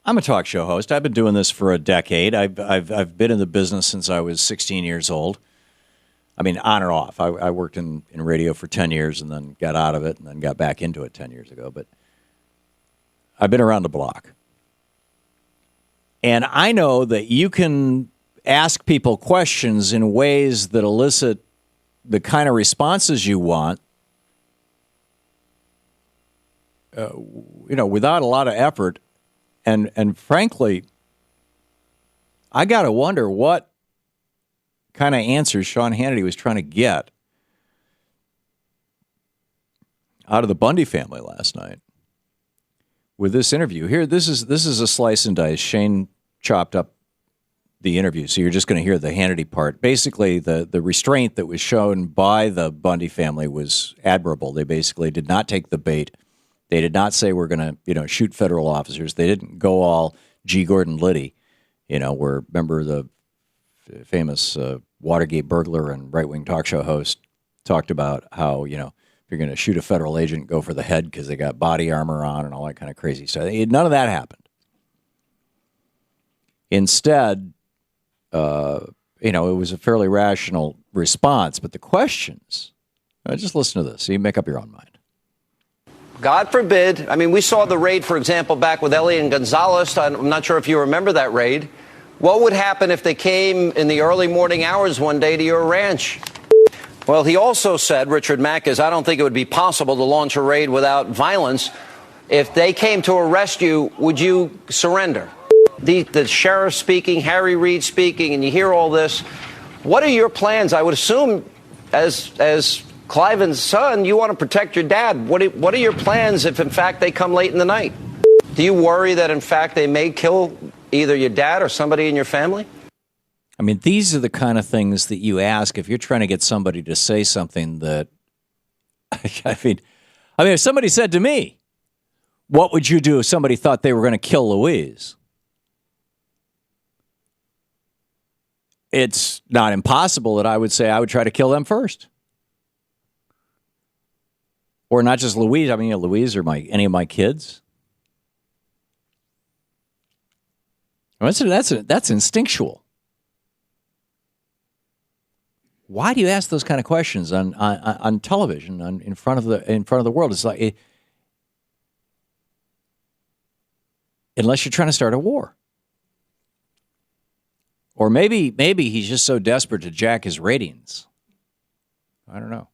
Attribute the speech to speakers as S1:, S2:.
S1: I'm a talk show host. I've been doing this for a decade. I've been in the business since I was 16 years old. I mean, on and off. I worked in radio for 10 years and then got out of it and then got back into it 10 years ago. But I've been around the block. And I know that you can ask people questions in ways that elicit the kind of responses you want, without a lot of effort. And frankly, I got to wonder what kind of answers Sean Hannity was trying to get out of the Bundy family last night with this interview. Here, this is a slice and dice. Shane chopped up the interview, so you're just going to hear the Hannity part. Basically, the restraint that was shown by the Bundy family was admirable. They basically did not take the bait. They did not say we're going to, shoot federal officers. They didn't go all G. Gordon Liddy, where, remember the famous Watergate burglar and right-wing talk show host talked about how, if you're going to shoot a federal agent, go for the head because they got body armor on and all that kind of crazy stuff. None of that happened. Instead, it was a fairly rational response. But the questions, just listen to this. So you make up your own mind.
S2: God forbid. I mean, we saw the raid, for example, back with Ellie and Gonzalez. I'm not sure if you remember that raid. What would happen if they came in the early morning hours one day to your ranch? Well, he also said, Richard Mack, I don't think it would be possible to launch a raid without violence. If they came to arrest you, would you surrender? The sheriff speaking, Harry Reid speaking, and you hear all this. What are your plans? I would assume, as Cliven's son, you want to protect your dad. What are your plans if, in fact, they come late in the night? Do you worry that, in fact, they may kill either your dad or somebody in your family?
S1: I mean, these are the kind of things that you ask if you're trying to get somebody to say something that, I mean, if somebody said to me, what would you do if somebody thought they were going to kill Louise? It's not impossible that I would say I would try to kill them first. Or not just Louise. I mean, Louise or any of my kids. That's instinctual. Why do you ask those kind of questions on television, in front of the world? It's like, unless you're trying to start a war, or maybe he's just so desperate to jack his ratings. I don't know.